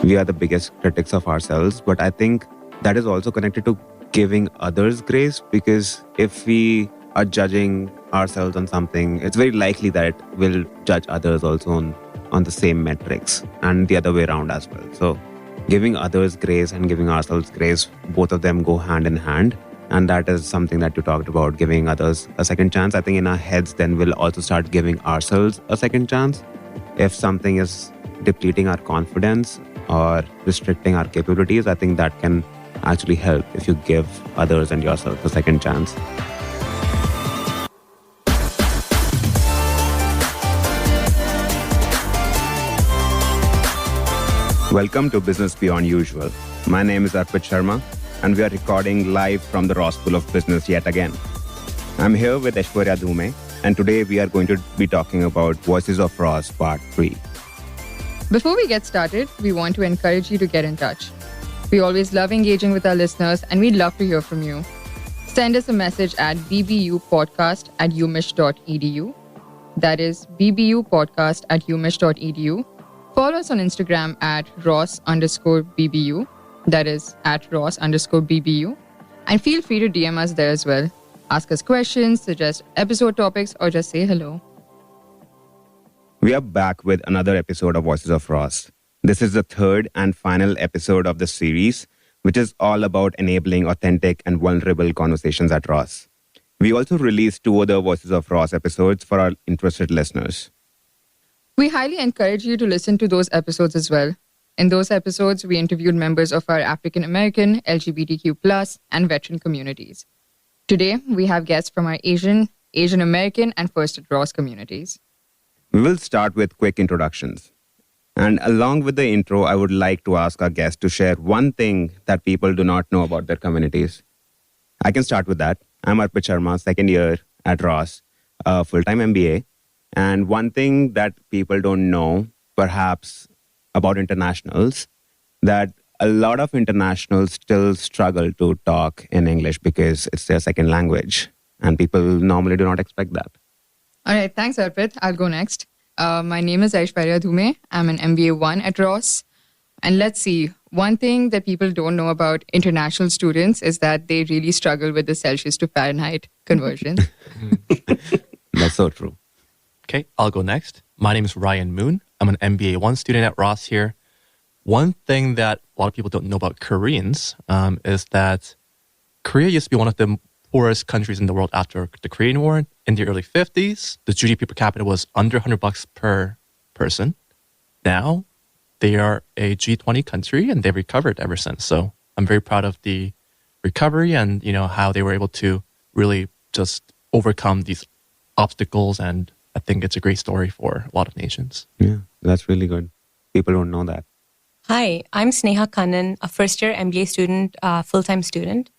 we are the biggest critics of ourselves. But I think that is also connected to giving others grace, because if we are judging ourselves on something, it's very likely that we'll judge others also on the same metrics, and the other way around as well. So giving others grace and giving ourselves grace, both of them go hand in hand. And that is something that you talked about, giving others a second chance. I think in our heads, then we'll also start giving ourselves a second chance. If something is depleting our confidence or restricting our capabilities, I think that can actually help if you give others and yourself a second chance. Welcome to Business Beyond Usual. My name is Arpit Sharma, and we are recording live from the Ross School of Business yet again. I'm here with Aishwarya Dhume, and today we are going to be talking about Voices of Ross Part 3. Before we get started, we want to encourage you to get in touch. We always love engaging with our listeners, and we'd love to hear from you. Send us a message at bbupodcast@umich.edu. That is bbupodcast@umich.edu. Follow us on Instagram at Ross_BBU. That is at Ross_BBU. And feel free to DM us there as well. Ask us questions, suggest episode topics, or just say hello. We are back with another episode of Voices of Ross. This is the third and final episode of the series, which is all about enabling authentic and vulnerable conversations at Ross. We also released 2 other Voices of Ross episodes for our interested listeners. We highly encourage you to listen to those episodes as well. In those episodes, we interviewed members of our African American, LGBTQ+, and veteran communities. Today, we have guests from our Asian American, and First at Ross communities. We will start with quick introductions. And along with the intro, I would like to ask our guests to share one thing that people do not know about their communities. I can start with that. I'm Arpit Sharma, second year at Ross, a full-time MBA. And one thing that people don't know, perhaps, about internationals, that a lot of internationals still struggle to talk in English because it's their second language. And people normally do not expect that. All right, thanks, Arpit. I'll go next. My name is Aishwarya Dhume. I'm an MBA 1 at Ross. And let's see, one thing that people don't know about international students is that they really struggle with the Celsius to Fahrenheit conversion. That's so true. Okay, I'll go next. My name is Ryan Moon. I'm an MBA 1 student at Ross here. One thing that a lot of people don't know about Koreans is that Korea used to be one of the poorest countries in the world after the Korean War. In the early 50s, the GDP per capita was under $100 per person. Now, they are a G20 country, and they've recovered ever since. So I'm very proud of the recovery and, how they were able to really just overcome these obstacles, and I think it's a great story for a lot of nations. Yeah, that's really good. People don't know that. Hi, I'm Sneha Kannan, a first-year MBA student, full-time student.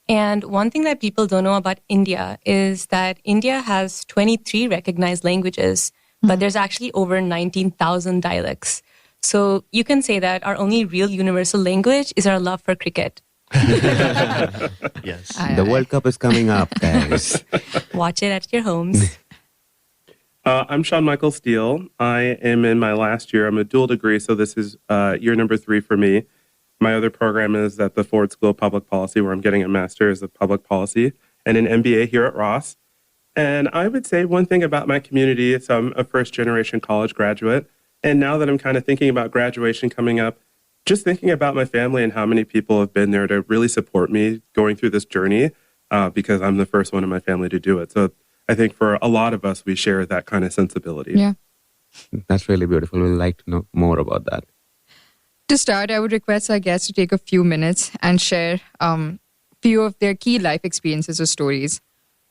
And one thing that people don't know about India is that India has 23 recognized languages, but there's actually over 19,000 dialects. So you can say that our only real universal language is our love for cricket. Yes. The World Cup is coming up, guys. Watch it at your homes. I'm Sean Michael Steele. I am in my last year. I'm a dual degree, so this is year number 3 for me. My other program is at the Ford School of Public Policy, where I'm getting a master's of public policy and an MBA here at Ross. And I would say one thing about my community, so I'm a first-generation college graduate, and now that I'm kind of thinking about graduation coming up, just thinking about my family and how many people have been there to really support me going through this journey, because I'm the first one in my family to do it. So I think for a lot of us, we share that kind of sensibility. Yeah. That's really beautiful. We'd like to know more about that. To start, I would request our guests to take a few minutes and share few of their key life experiences or stories.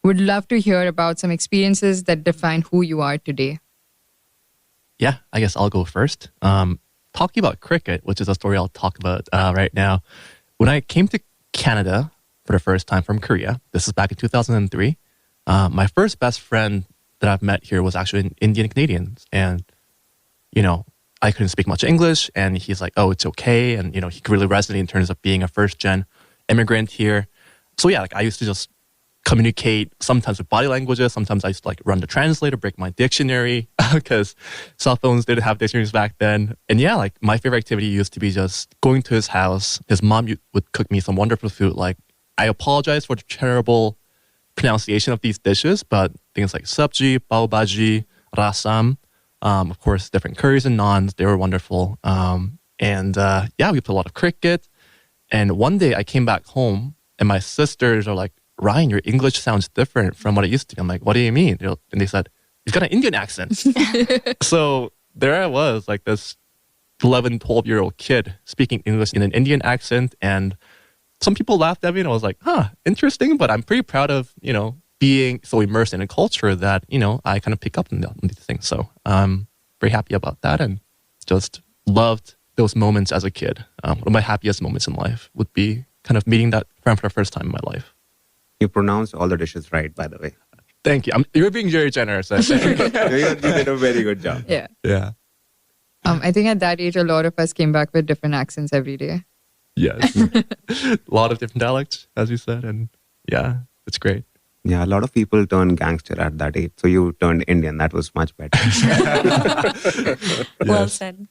Would love to hear about some experiences that define who you are today. Yeah, I guess I'll go first. Talking about cricket, which is a story I'll talk about right now. When I came to Canada for the first time from Korea, this is back in 2003, my first best friend that I've met here was actually an Indian Canadian. And, I couldn't speak much English, and he's like, oh, it's okay. And, he could really resonate in terms of being a first-gen immigrant here. So yeah, I used to just communicate sometimes with body languages. Sometimes I used to like run the translator, break my dictionary because cell phones didn't have dictionaries back then. And yeah, like my favorite activity used to be just going to his house. His mom would cook me some wonderful food. Like I apologize for the terrible pronunciation of these dishes, but things like sabji, pav bhaji, rasam, of course, different curries and naans, they were wonderful. Yeah, we played a lot of cricket. And one day I came back home and my sisters are like, Ryan, your English sounds different from what it used to be. I'm like, what do you mean? And they said, he's got an Indian accent. So there I was, like this 11, 12-year-old kid speaking English in an Indian accent. And some people laughed at me and I was like, interesting. But I'm pretty proud of, being so immersed in a culture that, I kind of pick up on these things. So I'm very happy about that and just loved those moments as a kid. One of my happiest moments in life would be kind of meeting that friend for the first time in my life. You pronounced all the dishes right, by the way. Thank you. You're being very generous. I think. You did a very good job. Yeah. Yeah. I think at that age, a lot of us came back with different accents every day. Yes. A lot of different dialects, as you said. And yeah, it's great. Yeah, a lot of people turn gangster at that age. So you turned Indian. That was much better. Well said.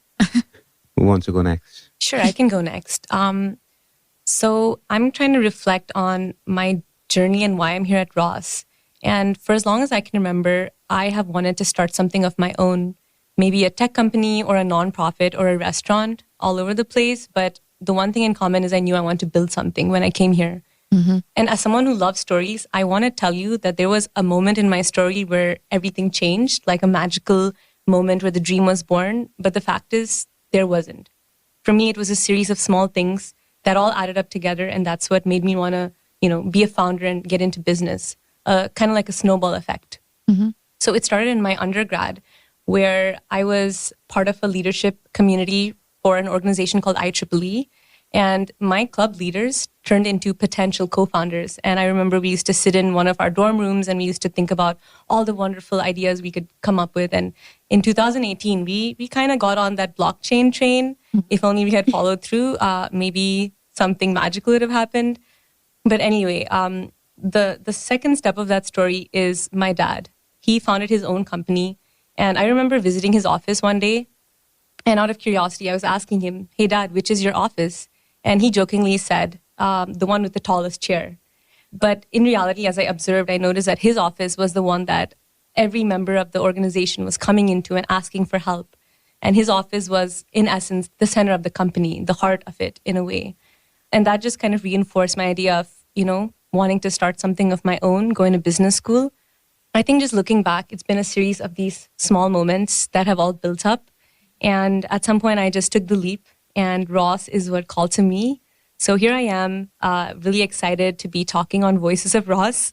Who wants to go next? Sure, I can go next. So I'm trying to reflect on my journey and why I'm here at Ross. And for as long as I can remember, I have wanted to start something of my own, maybe a tech company or a nonprofit or a restaurant all over the place. But the one thing in common is I knew I wanted to build something when I came here. Mm-hmm. And as someone who loves stories, I want to tell you that there was a moment in my story where everything changed, like a magical moment where the dream was born. But the fact is, there wasn't. For me, it was a series of small things that all added up together. And that's what made me want to, be a founder and get into business, kind of like a snowball effect. Mm-hmm. So it started in my undergrad where I was part of a leadership community for an organization called IEEE. And my club leaders turned into potential co-founders. And I remember we used to sit in one of our dorm rooms and we used to think about all the wonderful ideas we could come up with. And in 2018, we kind of got on that blockchain train. If only we had followed through, maybe something magical would have happened. But anyway, the second step of that story is my dad. He founded his own company. And I remember visiting his office one day. And out of curiosity, I was asking him, hey, Dad, which is your office? And he jokingly said, the one with the tallest chair. But in reality, as I observed, I noticed that his office was the one that every member of the organization was coming into and asking for help. And his office was, in essence, the center of the company, the heart of it, in a way. And that just kind of reinforced my idea of, wanting to start something of my own, going to business school. I think just looking back, it's been a series of these small moments that have all built up. And at some point, I just took the leap. And Ross is what called to me. So here I am, really excited to be talking on Voices of Ross.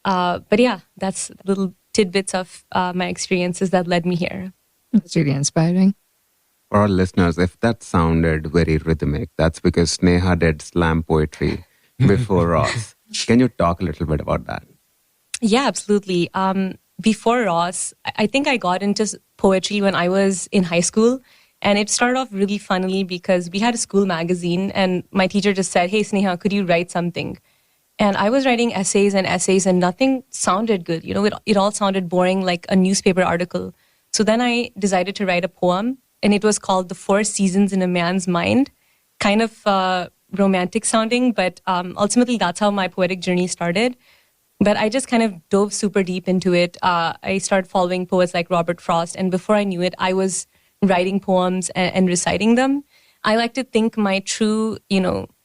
But yeah, that's little tidbits of my experiences that led me here. That's really inspiring. For our listeners, if that sounded very rhythmic, that's because Sneha did slam poetry before Ross. Can you talk a little bit about that? Yeah, absolutely. Before Ross, I think I got into poetry when I was in high school. And it started off really funnily because we had a school magazine and my teacher just said, hey, Sneha, could you write something? And I was writing essays and nothing sounded good. It all sounded boring, like a newspaper article. So then I decided to write a poem and it was called The Four Seasons in a Man's Mind. Kind of romantic sounding, but ultimately that's how my poetic journey started. But I just kind of dove super deep into it. I started following poets like Robert Frost. And before I knew it, I was writing poems and reciting them. I like to think my true,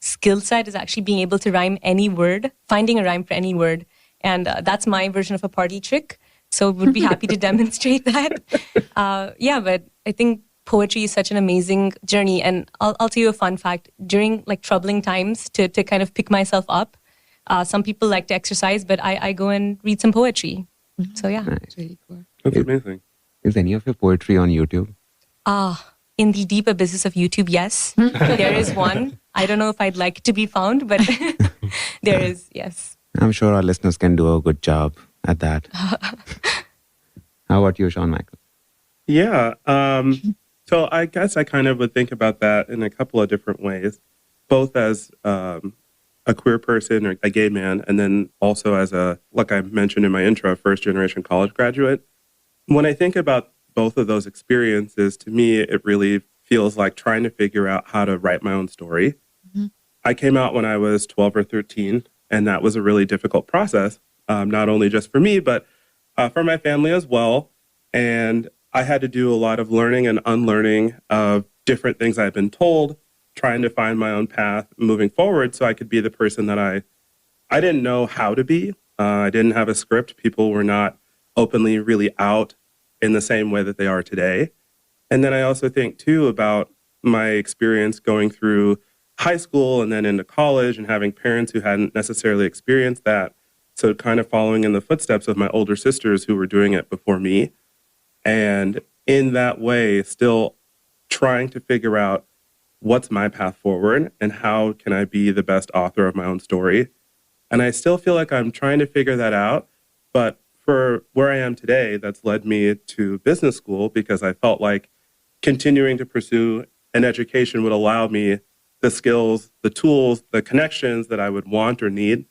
skill set is actually being able to rhyme any word, finding a rhyme for any word. And that's my version of a party trick. So would be happy to demonstrate that. But I think poetry is such an amazing journey. And I'll tell you a fun fact. During troubling times to kind of pick myself up, some people like to exercise, but I go and read some poetry. Mm-hmm. So yeah. Nice. Really cool. That's amazing. Is any of your poetry on YouTube? In the deep abysses of YouTube, yes. There is one. I don't know if I'd like to be found, but there is, yes. I'm sure our listeners can do a good job at that. How about you, Sean Michael? Yeah. So I guess I kind of would think about that in a couple of different ways, both as a queer person or a gay man, and then also as a, like I mentioned in my intro, first generation college graduate. When I think about both of those experiences, to me, it really feels like trying to figure out how to write my own story. Mm-hmm. I came out when I was 12 or 13, and that was a really difficult process, not only just for me, but for my family as well. And I had to do a lot of learning and unlearning of different things I've been told, trying to find my own path moving forward so I could be the person that I didn't know how to be. I didn't have a script. People were not openly really out in the same way that they are today. And then I also think, too, about my experience going through high school and then into college and having parents who hadn't necessarily experienced that. So kind of following in the footsteps of my older sisters who were doing it before me. And in that way, still trying to figure out what's my path forward and how can I be the best author of my own story. And I still feel like I'm trying to figure that out. But for where I am today, that's led me to business school because I felt like continuing to pursue an education would allow me the skills, the tools, the connections that I would want or need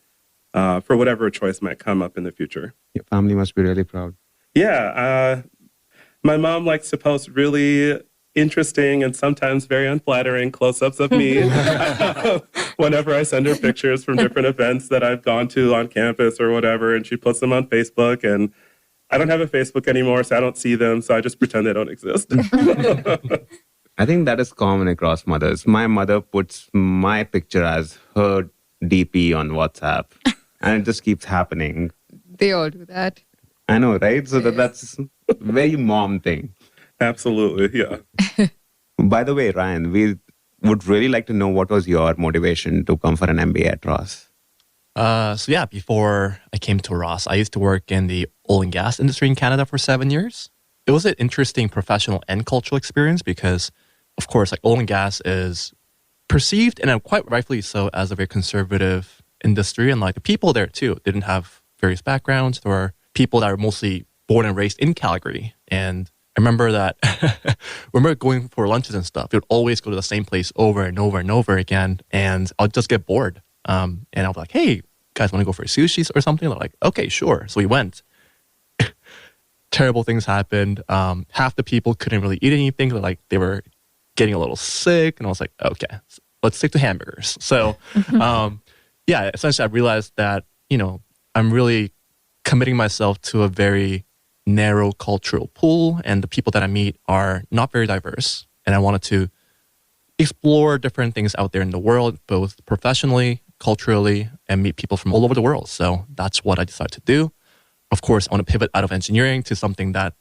for whatever choice might come up in the future. Your family must be really proud. Yeah. My mom likes to post really interesting and sometimes very unflattering close-ups of me whenever I send her pictures from different events that I've gone to on campus or whatever, and she puts them on Facebook. And I don't have a Facebook anymore, so I don't see them, so I just pretend they don't exist. I think that is common across mothers. My mother puts my picture as her DP on WhatsApp, and it just keeps happening. They all do that. I know, right? So that's a very mom thing. Absolutely, yeah. By the way, Ryan, we would really like to know what was your motivation to come for an MBA at Ross? Before I came to Ross, I used to work in the oil and gas industry in Canada for 7 years. It was an interesting professional and cultural experience because, of course, like oil and gas is perceived, and quite rightfully so, as a very conservative industry. And like the people there too didn't have various backgrounds. There were people that were mostly born and raised in Calgary. And I remember that when we were going for lunches and stuff, we would always go to the same place over and over and over again. And I'll just get bored. And I'll be like, hey, guys want to go for sushi or something? They're like, okay, sure. So we went. Terrible things happened. Half the people couldn't really eat anything. They were getting a little sick. And I was like, okay, let's stick to hamburgers. So, essentially I realized that, I'm really committing myself to a very narrow cultural pool, and the people that I meet are not very diverse. And I wanted to explore different things out there in the world, both professionally, culturally, and meet people from all over the world. So that's what I decided to do. Of course, I want to pivot out of engineering to something that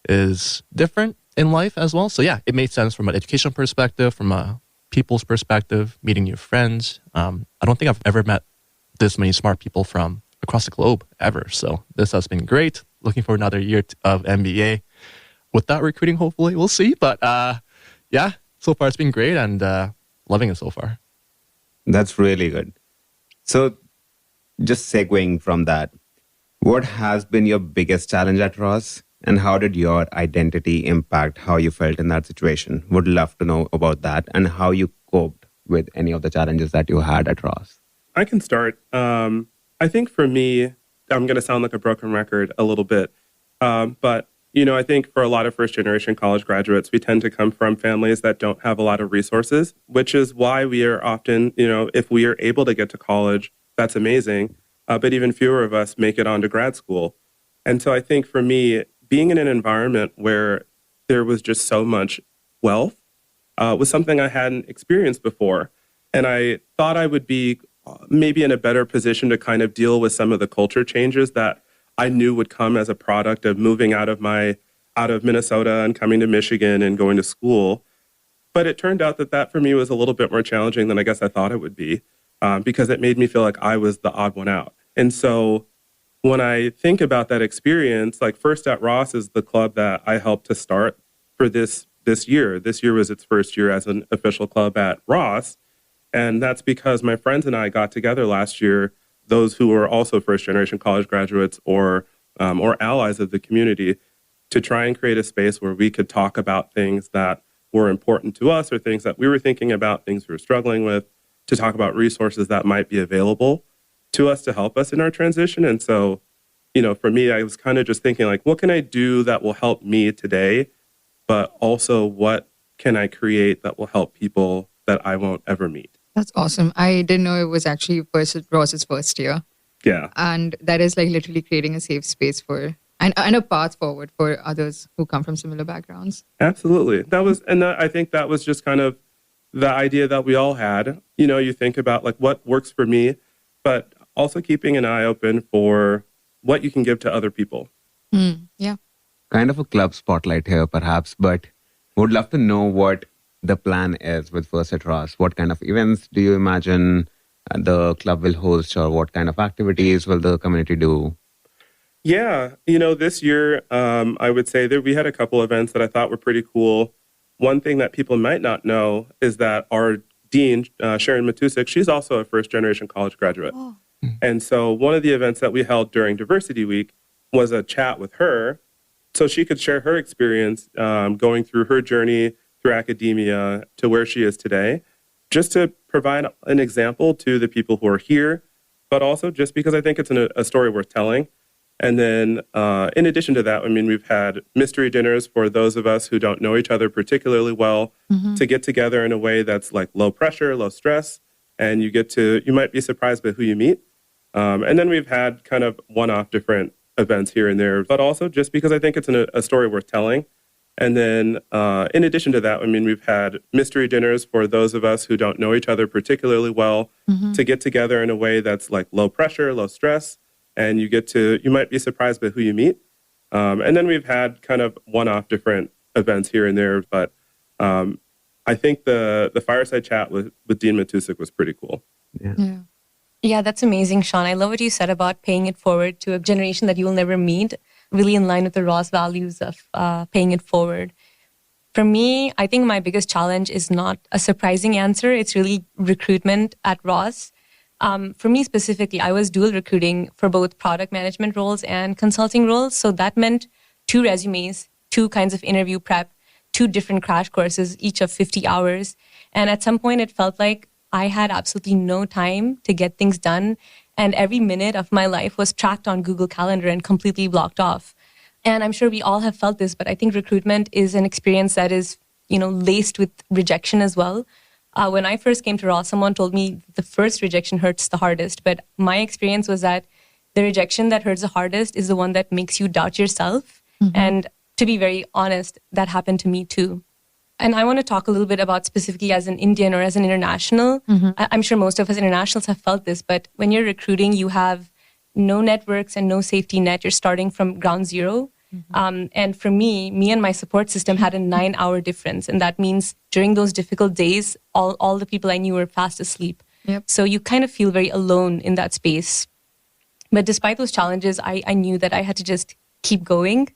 is different in life as well. So yeah, it made sense from an educational perspective, from a people's perspective, meeting new friends. I don't think I've ever met this many smart people from across the globe ever. So this has been great. Looking for another year of MBA. Without recruiting, hopefully, we'll see. But so far it's been great and loving it so far. That's really good. So just segueing from that, what has been your biggest challenge at Ross, and how did your identity impact how you felt in that situation? Would love to know about that and how you coped with any of the challenges that you had at Ross. I can start. I think for me, I'm going to sound like a broken record a little bit, but I think for a lot of first-generation college graduates, we tend to come from families that don't have a lot of resources, which is why we are often, if we are able to get to college, that's amazing. But even fewer of us make it onto grad school. And so I think for me, being in an environment where there was just so much wealth was something I hadn't experienced before. And I thought I would be maybe in a better position to kind of deal with some of the culture changes that I knew would come as a product of moving out of Minnesota and coming to Michigan and going to school. But it turned out that for me was a little bit more challenging than I guess I thought it would be, because it made me feel like I was the odd one out. And so when I think about that experience, like First at Ross is the club that I helped to start for this year. This year was its first year as an official club at Ross. And that's because my friends and I got together last year, those who were also first-generation college graduates or allies of the community, to try and create a space where we could talk about things that were important to us or things that we were thinking about, things we were struggling with, to talk about resources that might be available to us to help us in our transition. And so, for me, I was kind of just thinking like, what can I do that will help me today? But also what can I create that will help people that I won't ever meet? That's awesome. I didn't know it was actually Ross's first year. Yeah. And that is like literally creating a safe space for and a path forward for others who come from similar backgrounds. Absolutely. I think that was just kind of the idea that we all had. You think about like what works for me, but also keeping an eye open for what you can give to other people. Yeah. Kind of a club spotlight here, perhaps, but would love to know what the plan is with First at Ross. What kind of events do you imagine the club will host, or what kind of activities will the community do? Yeah, this year, I would say that we had a couple events that I thought were pretty cool. One thing that people might not know is that our dean, Sharon Matusik, she's also a first-generation college graduate. Oh. And so one of the events that we held during Diversity Week was a chat with her so she could share her experience going through her journey through academia to where she is today, just to provide an example to the people who are here, but also just because I think it's a story worth telling. And then in addition to that, we've had mystery dinners for those of us who don't know each other particularly well to get together in a way that's like low pressure, low stress, and you might be surprised by who you meet. And then we've had kind of one-off different events here and there, but also just because I think it's a story worth telling. And then in addition to that, we've had mystery dinners for those of us who don't know each other particularly well to get together in a way that's like low pressure, low stress, and you might be surprised by who you meet. And then we've had kind of one-off different events here and there, but I think the fireside chat with Dean Matusik was pretty cool. Yeah, that's amazing, Sean. I love what you said about paying it forward to a generation that you will never meet, really in line with the Ross values of paying it forward. For me, I think my biggest challenge is not a surprising answer. It's really recruitment at Ross. For me specifically, I was dual recruiting for both product management roles and consulting roles. So that meant 2 resumes, 2 kinds of interview prep, 2 different crash courses, each of 50 hours. And at some point, it felt like I had absolutely no time to get things done. And every minute of my life was tracked on Google Calendar and completely blocked off. And I'm sure we all have felt this, but I think recruitment is an experience that is, laced with rejection as well. When I first came to Ross, someone told me the first rejection hurts the hardest. But my experience was that the rejection that hurts the hardest is the one that makes you doubt yourself. And to be very honest, that happened to me too. And I want to talk a little bit about specifically as an Indian or as an international. I'm sure most of us internationals have felt this, but when you're recruiting, you have no networks and no safety net. You're starting from ground zero. And for me and my support system had a 9-hour difference. And that means during those difficult days, all the people I knew were fast asleep. Yep. So you kind of feel very alone in that space. But despite those challenges, I knew that I had to just keep going.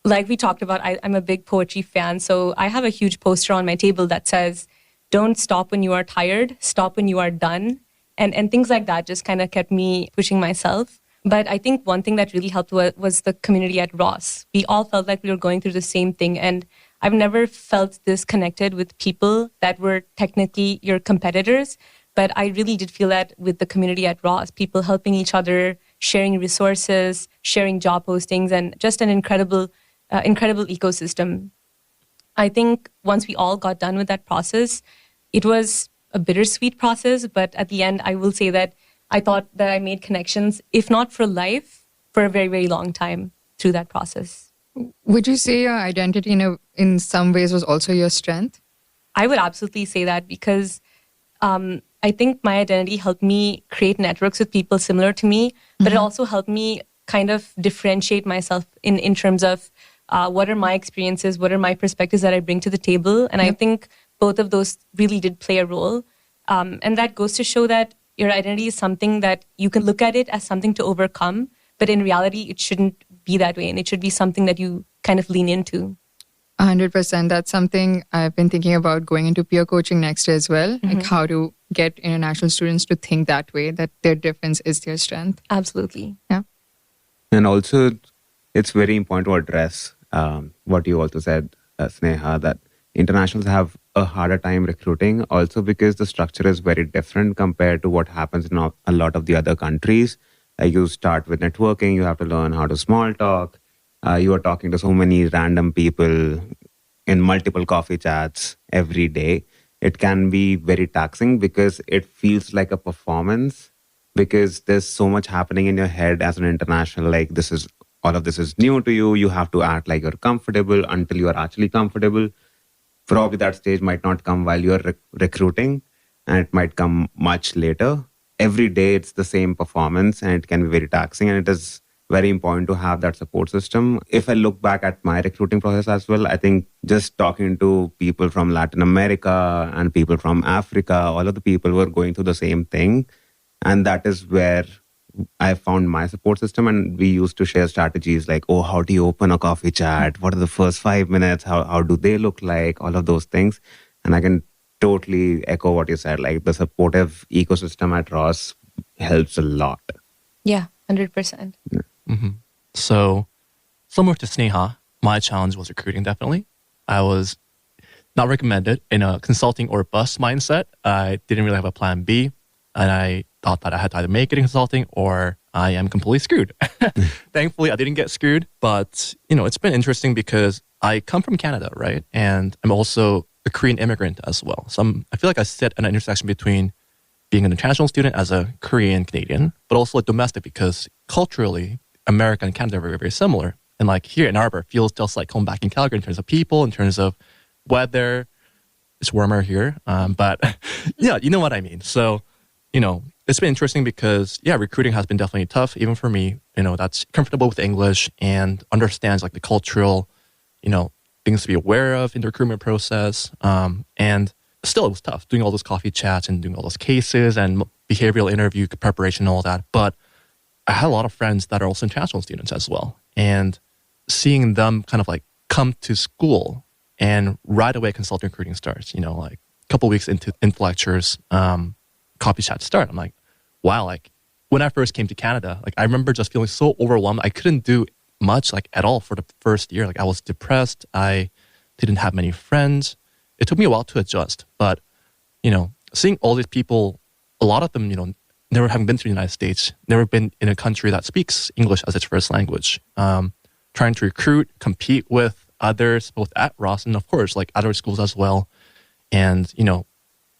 Like we talked about, I'm a big poetry fan. So I have a huge poster on my table that says, don't stop when you are tired, stop when you are done. And things like that just kind of kept me pushing myself. But I think one thing that really helped was the community at Ross. We all felt like we were going through the same thing. And I've never felt this connected with people that were technically your competitors. But I really did feel that with the community at Ross, people helping each other, sharing resources, sharing job postings, and just an incredible ecosystem. I think once we all got done with that process, it was a bittersweet process. But at the end, I will say that I thought that I made connections, if not for life, for a very, very long time through that process. Would you say your identity in some ways was also your strength? I would absolutely say that because I think my identity helped me create networks with people similar to me, but it also helped me kind of differentiate myself in terms of what are my experiences, what are my perspectives that I bring to the table. And I think both of those really did play a role. And that goes to show that your identity is something that you can look at it as something to overcome, but in reality, it shouldn't be that way. And it should be something that you kind of lean into. 100%. That's something I've been thinking about going into peer coaching next year as well. Like how to get international students to think that way, that their difference is their strength. Absolutely. Yeah. And also, it's very important to address what you also said, Sneha, that internationals have a harder time recruiting, also because the structure is very different compared to what happens in a lot of the other countries. You start with networking, you have to learn how to small talk. You are talking to so many random people in multiple coffee chats every day. It can be very taxing because it feels like a performance, because there's so much happening in your head as an international. Like, this is all of this is new to you. You have to act like you're comfortable until you are actually comfortable. Probably that stage might not come while you're recruiting, and it might come much later. Every day it's the same performance, and it can be very taxing, and it is very important to have that support system. If I look back at my recruiting process as well, I think just talking to people from Latin America and people from Africa, all of the people were going through the same thing. And that is where I found my support system. And we used to share strategies like, oh, how do you open a coffee chat? What are the first 5 minutes? How do they look like? All of those things. And I can totally echo what you said. Like, the supportive ecosystem at Ross helps a lot. Yeah, 100%. Mm-hmm. So, similar to Sneha, my challenge was recruiting, definitely. I was not recommended in a consulting or bust mindset. I didn't really have a plan B. And I thought that I had to either make it in consulting or I am completely screwed. Thankfully, I didn't get screwed. But, it's been interesting because I come from Canada, right? And I'm also a Korean immigrant as well. So I feel like I sit at an intersection between being an international student as a Korean Canadian, but also a domestic, because culturally, America and Canada are very, very similar. And like here in Arbor, it feels just like home back in Calgary in terms of people, in terms of weather. It's warmer here. But yeah, you know what I mean. So, it's been interesting because, recruiting has been definitely tough, even for me, that's comfortable with English and understands like the cultural, things to be aware of in the recruitment process. And still, it was tough doing all those coffee chats and doing all those cases and behavioral interview preparation and all that. But I had a lot of friends that are also international students as well. And seeing them kind of like come to school and right away consulting recruiting starts, like a couple of weeks into lectures, coffee chat start. I'm like, wow, like when I first came to Canada, like I remember just feeling so overwhelmed. I couldn't do much like at all for the first year. Like I was depressed. I didn't have many friends. It took me a while to adjust. But, seeing all these people, a lot of them, never having been to the United States, never been in a country that speaks English as its first language, trying to recruit, compete with others, both at Ross and of course, like other schools as well. And,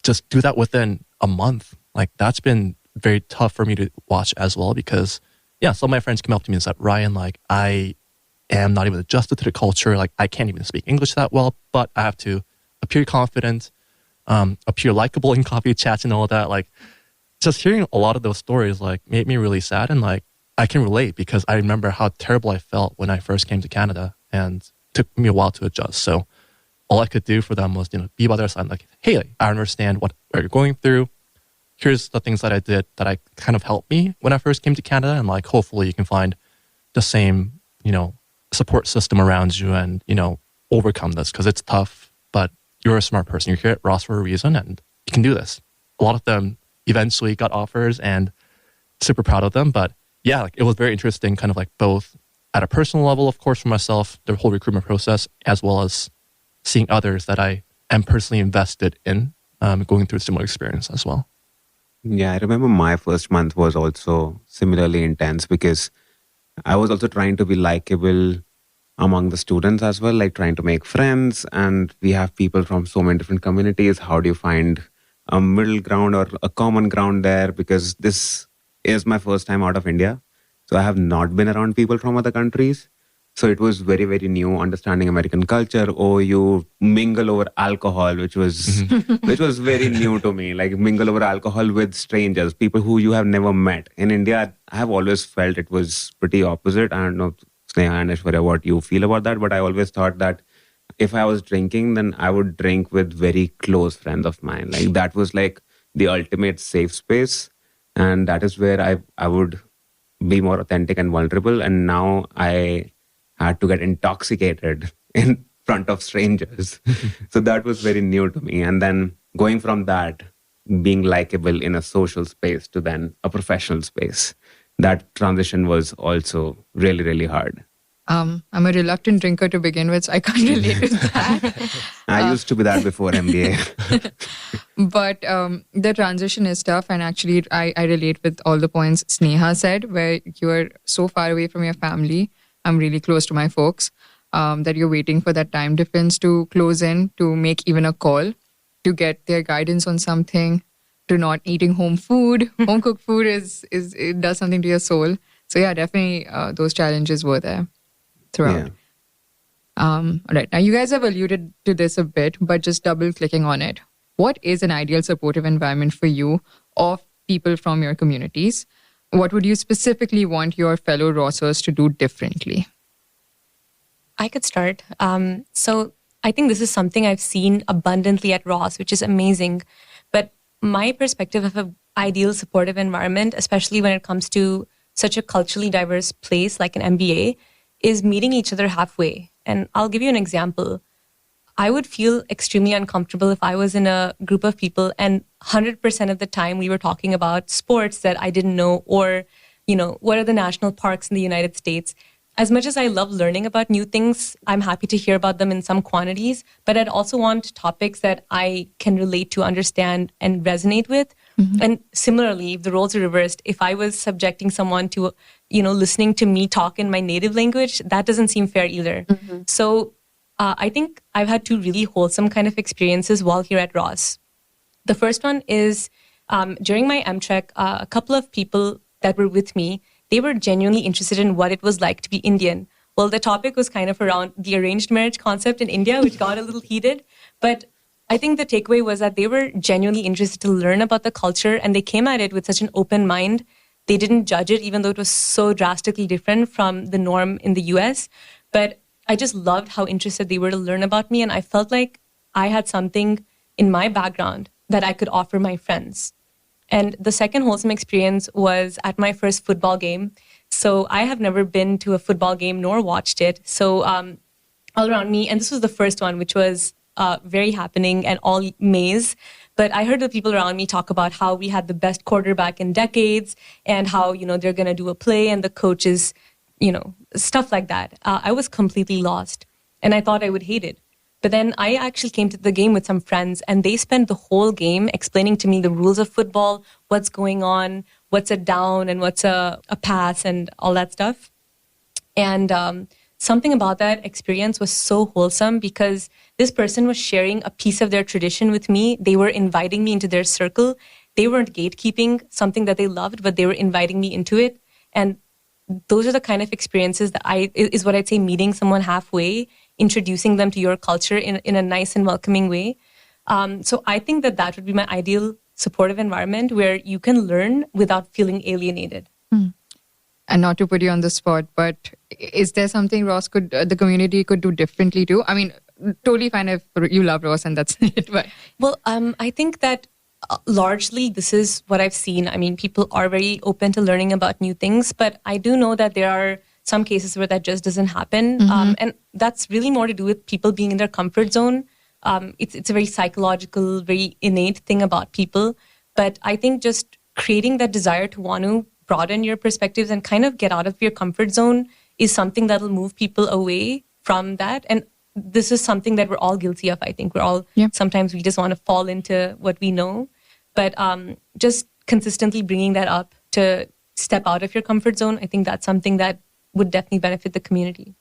just do that within a month. Like that's been very tough for me to watch as well because, some of my friends came up to me and said, Ryan, like I am not even adjusted to the culture. Like I can't even speak English that well, but I have to appear confident, appear likable in coffee chats and all that. Like just hearing a lot of those stories like made me really sad, and like I can relate because I remember how terrible I felt when I first came to Canada and it took me a while to adjust. So all I could do for them was, be by their side, like, hey, I understand what you're going through. Here's the things that I did that I kind of helped me when I first came to Canada, and like hopefully you can find the same, support system around you and, overcome this because it's tough, but you're a smart person. You're here at Ross for a reason and you can do this. A lot of them eventually got offers and super proud of them. But yeah, like it was very interesting, kind of like both at a personal level, of course, for myself, the whole recruitment process, as well as seeing others that I am personally invested in going through a similar experience as well. Yeah, I remember my first month was also similarly intense because I was also trying to be likable among the students as well, like trying to make friends. And we have people from so many different communities. How do you find a middle ground or a common ground there? Because this is my first time out of India. So I have not been around people from other countries. So it was very, very new understanding American culture. Oh, you mingle over alcohol, which was which was very new to me. Like mingle over alcohol with strangers, people who you have never met. In India, I have always felt it was pretty opposite. I don't know, Sneha and Aishwarya, what you feel about that. But I always thought that if I was drinking, then I would drink with very close friends of mine. Like that was like the ultimate safe space. And that is where I would be more authentic and vulnerable. And now I had to get intoxicated in front of strangers. So that was very new to me. And then going from that, being likable in a social space to then a professional space, that transition was also really, really hard. I'm a reluctant drinker to begin with, so I can't relate to that. I used to be that before MBA. But the transition is tough. And actually, I relate with all the points Sneha said, where you are so far away from your family. I'm really close to my folks, that you're waiting for that time difference to close in, to make even a call, to get their guidance on something, to not eating home food. Home cooked food it does something to your soul. So yeah, definitely those challenges were there throughout. Yeah. All right. Now, you guys have alluded to this a bit, but just double clicking on it. What is an ideal supportive environment for you of people from your communities? What would you specifically want your fellow Rossers to do differently? I could start. So I think this is something I've seen abundantly at Ross, which is amazing. But my perspective of an ideal supportive environment, especially when it comes to such a culturally diverse place like an MBA, is meeting each other halfway. And I'll give you an example. I would feel extremely uncomfortable if I was in a group of people and 100% of the time we were talking about sports that I didn't know, or, what are the national parks in the United States. As much as I love learning about new things, I'm happy to hear about them in some quantities, but I'd also want topics that I can relate to, understand, and resonate with. Mm-hmm. And similarly, if the roles are reversed, if I was subjecting someone to, listening to me talk in my native language, that doesn't seem fair either. Mm-hmm. So I think I've had two really wholesome kind of experiences while here at Ross. The first one is during my MTech, a couple of people that were with me, they were genuinely interested in what it was like to be Indian. Well, the topic was kind of around the arranged marriage concept in India, which got a little heated. But I think the takeaway was that they were genuinely interested to learn about the culture, and they came at it with such an open mind. They didn't judge it, even though it was so drastically different from the norm in the US. But I just loved how interested they were to learn about me, and I felt like I had something in my background that I could offer my friends. And the second wholesome experience was at my first football game. So I have never been to a football game nor watched it. So all around me, and this was the first one, which was very happening and all maize. But I heard the people around me talk about how we had the best quarterback in decades, and how, they're going to do a play and the coaches, stuff like that. I was completely lost, and I thought I would hate it. But then I actually came to the game with some friends, and they spent the whole game explaining to me the rules of football, what's going on, what's a down and what's a pass and all that stuff. And something about that experience was so wholesome, because this person was sharing a piece of their tradition with me. They were inviting me into their circle. They weren't gatekeeping something that they loved, but they were inviting me into it. And those are the kind of experiences that is what I'd say, meeting someone halfway, introducing them to your culture in a nice and welcoming way. So I think that would be my ideal supportive environment, where you can learn without feeling alienated. And not to put you on the spot, but is there something Ross the community could do differently too? I mean, totally fine if you love Ross and that's it. But well, I think that largely this is what I've seen. I mean, people are very open to learning about new things, but I do know that there are some cases where that just doesn't happen. Mm-hmm. And that's really more to do with people being in their comfort zone. It's a very psychological, very innate thing about people. But I think just creating that desire to want to broaden your perspectives and kind of get out of your comfort zone is something that'll move people away from that. And this is something that we're all guilty of. I think we're all, sometimes we just want to fall into what we know. But just consistently bringing that up to step out of your comfort zone, I think that's something that would definitely benefit the community.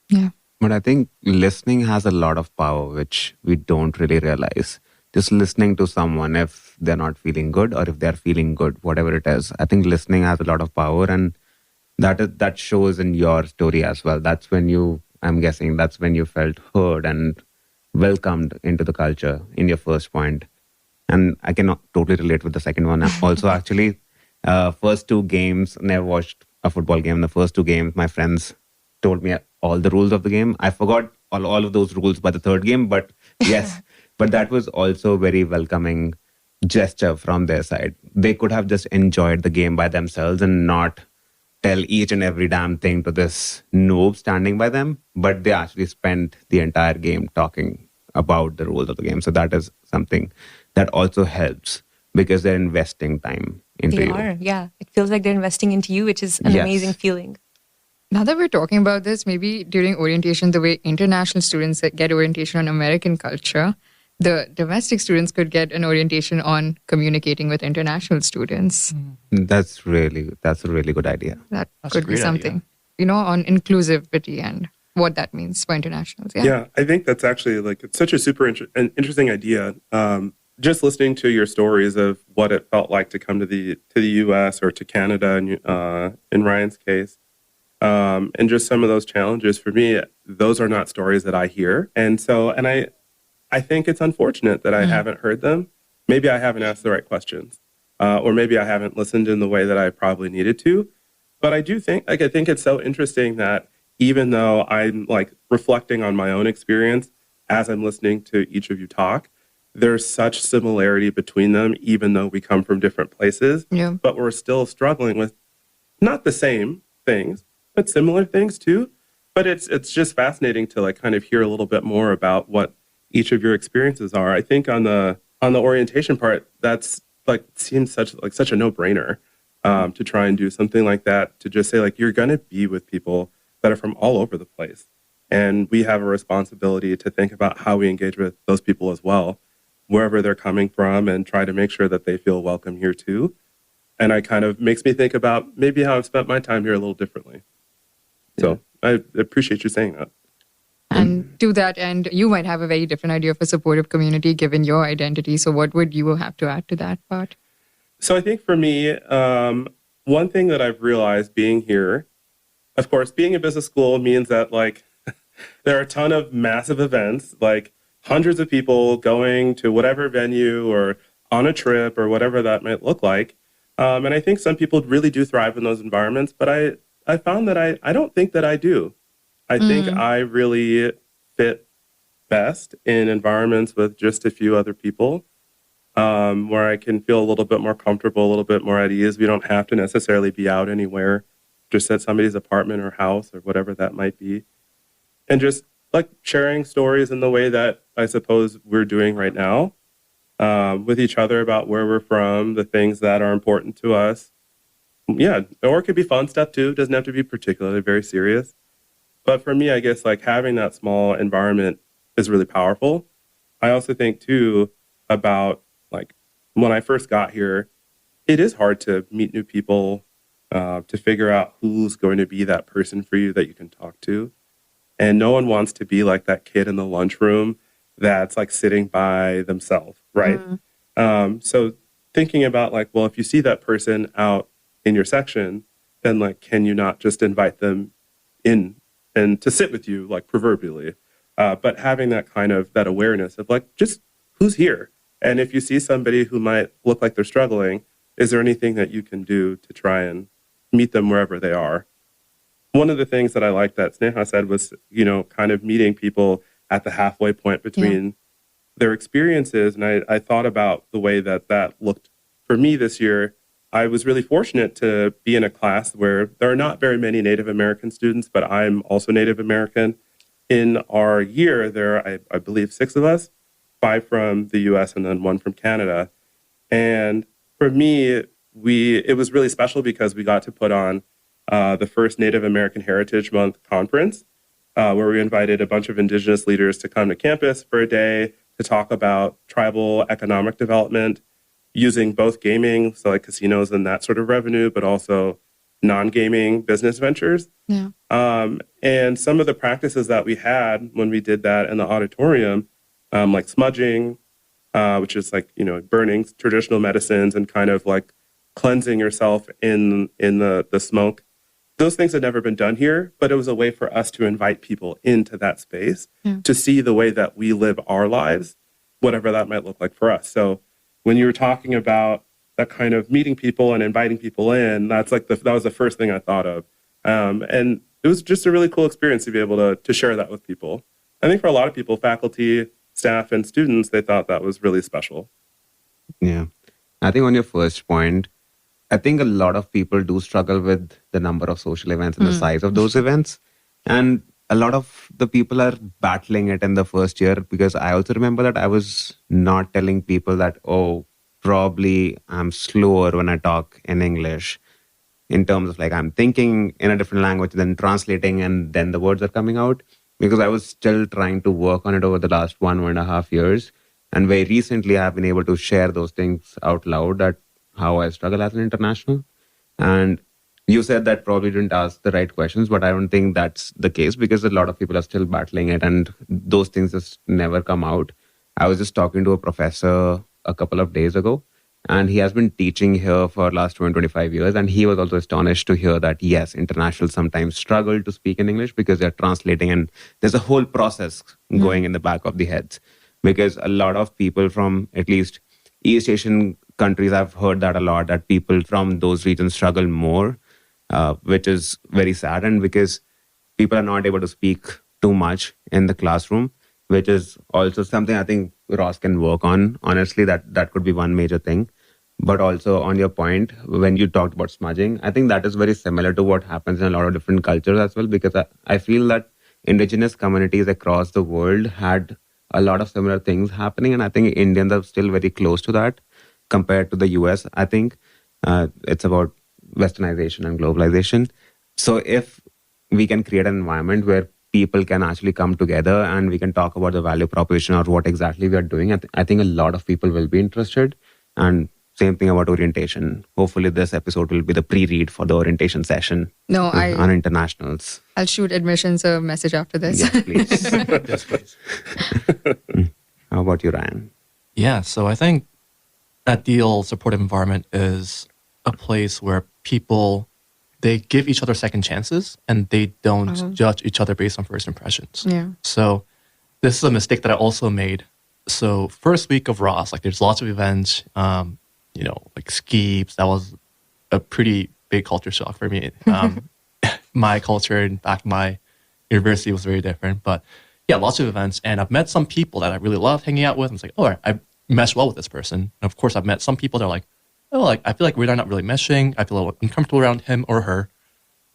Yeah. But I think listening has a lot of power, which we don't really realize. Just listening to someone, if they're not feeling good or if they're feeling good, whatever it is, I think listening has a lot of power, and that shows in your story as well. That's when I'm guessing that's when you felt heard and welcomed into the culture in your first point. And I can totally relate with the second one. Also, actually, first two games, never watched a football game. The first two games, my friends told me all the rules of the game. I forgot all of those rules by the third game, but yes. But that was also a very welcoming gesture from their side. They could have just enjoyed the game by themselves and not tell each and every damn thing to this noob standing by them, but they actually spent the entire game talking about the rules of the game. So that is something that also helps, because they're investing time into you. They are, yeah. It feels like they're investing into you, which is an amazing feeling. Now that we're talking about this, maybe during orientation, the way international students get orientation on American culture, the domestic students could get an orientation on communicating with international students. That's a really good idea. That That's a could be great idea. something, on inclusivity and what that means for internationals. Yeah, I think that's actually it's such a super interesting idea. Just listening to your stories of what it felt like to come to the U.S. or to Canada, in Ryan's case, and just some of those challenges for me, those are not stories that I hear, and I think it's unfortunate that I haven't heard them. Maybe I haven't asked the right questions, or maybe I haven't listened in the way that I probably needed to. But I do think, I think it's so interesting that even though I'm reflecting on my own experience as I'm listening to each of you talk, there's such similarity between them, even though we come from different places. Yeah. But we're still struggling with not the same things, but similar things too. But it's just fascinating to kind of hear a little bit more about what each of your experiences are. I think on the orientation part, that's seems such a no-brainer to try and do something like that, to just say you're going to be with people that are from all over the place. And we have a responsibility to think about how we engage with those people as well, wherever they're coming from, and try to make sure that they feel welcome here too. And it kind of makes me think about maybe how I've spent my time here a little differently. So I appreciate you saying that. And to that end, you might have a very different idea of a supportive community given your identity. So what would you have to add to that part? So I think for me, one thing that I've realized being here, of course, being in business school means that there are a ton of massive events, hundreds of people going to whatever venue or on a trip or whatever that might look like. And I think some people really do thrive in those environments, but I found that I don't think that I do. I think I really fit best in environments with just a few other people, where I can feel a little bit more comfortable, a little bit more at ease. We don't have to necessarily be out anywhere, just at somebody's apartment or house or whatever that might be. And just sharing stories in the way that I suppose we're doing right now, with each other about where we're from, the things that are important to us. Yeah, or it could be fun stuff too. It doesn't have to be particularly very serious. But for me, I guess having that small environment is really powerful. I also think too about when I first got here, it is hard to meet new people, to figure out who's going to be that person for you that you can talk to. And no one wants to be that kid in the lunchroom that's sitting by themselves, right? So thinking about well, if you see that person out in your section, then can you not just invite them in and to sit with you, proverbially, but having that kind of that awareness of just who's here. And if you see somebody who might look like they're struggling, is there anything that you can do to try and meet them wherever they are? One of the things that I liked that Sneha said was, kind of meeting people at the halfway point between their experiences. And I thought about the way that looked for me this year. I was really fortunate to be in a class where there are not very many Native American students, but I'm also Native American. In our year, there are, I believe, 6 of us, 5 from the U.S. and then 1 from Canada. And for me, it was really special because we got to put on the first Native American Heritage Month conference, where we invited a bunch of Indigenous leaders to come to campus for a day to talk about tribal economic development, using both gaming, so casinos and that sort of revenue, but also non-gaming business ventures. Yeah. And some of the practices that we had when we did that in the auditorium, like smudging, which is burning traditional medicines and kind of cleansing yourself in the smoke. Those things had never been done here, but it was a way for us to invite people into that space to see the way that we live our lives, whatever that might look like for us. So when you were talking about that kind of meeting people and inviting people in, that's that was the first thing I thought of. And it was just a really cool experience to be able to share that with people. I think for a lot of people, faculty, staff, and students, they thought that was really special. Yeah. I think on your first point, I think a lot of people do struggle with the number of social events and the size of those events. And a lot of the people are battling it in the first year, because I also remember that I was not telling people that, oh, probably I'm slower when I talk in English. in terms of like I'm thinking in a different language, then translating, and then the words are coming out. Because I was still trying to work on it over the last 1.5 years. And very recently, I've been able to share those things out loud, that how I struggle as an international. And you said that probably didn't ask the right questions, but I don't think that's the case, because a lot of people are still battling it and those things just never come out. I was just talking to a professor a couple of days ago, and he has been teaching here for last 25 years. And he was also astonished to hear that, yes, internationals sometimes struggle to speak in English because they're translating, and there's a whole process going in the back of the heads. Because a lot of people from at least East Asian countries, I've heard that a lot, that people from those regions struggle more, which is very sad. And because people are not able to speak too much in the classroom, which is also something I think Ross can work on. Honestly, that could be one major thing. But also on your point, when you talked about smudging, I think that is very similar to what happens in a lot of different cultures as well, because I feel that indigenous communities across the world had a lot of similar things happening. And I think Indians are still very close to that compared to the US. I think it's about westernization and globalization. So if we can create an environment where people can actually come together and we can talk about the value proposition or what exactly we are doing, I think a lot of people will be interested. And same thing about orientation. Hopefully this episode will be the pre-read for the orientation session on internationals. I'll shoot admissions a message after this. Yes, please. Yes, please. How about you, Ryan? Yeah, so I think ideal supportive environment is a place where people, they give each other second chances and they don't judge each other based on first impressions. Yeah. So this is a mistake that I also made. So first week of Ross, like there's lots of events, like Skeeps. That was a pretty big culture shock for me. My culture and back in my university was very different. But yeah, lots of events. And I've met some people that I really love hanging out with. And it's like, oh, I mesh well with this person. And of course, I've met some people that are like, oh, like I feel like we're not really meshing. I feel a little uncomfortable around him or her.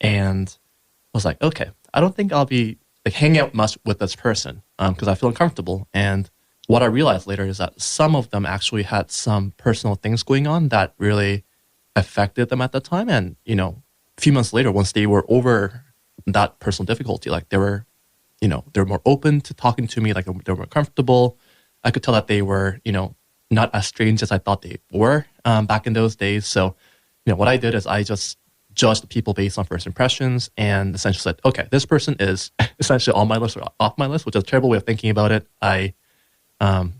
And I was like, okay, I don't think I'll be like hanging out much with this person because I feel uncomfortable. And what I realized later is that some of them actually had some personal things going on that really affected them at the time. And, a few months later, once they were over that personal difficulty, like they were more open to talking to me, like they were more comfortable. I could tell that they were, not as strange as I thought they were back in those days. So, what I did is I just judged the people based on first impressions and essentially said, okay, this person is essentially on my list or off my list, which is a terrible way of thinking about it.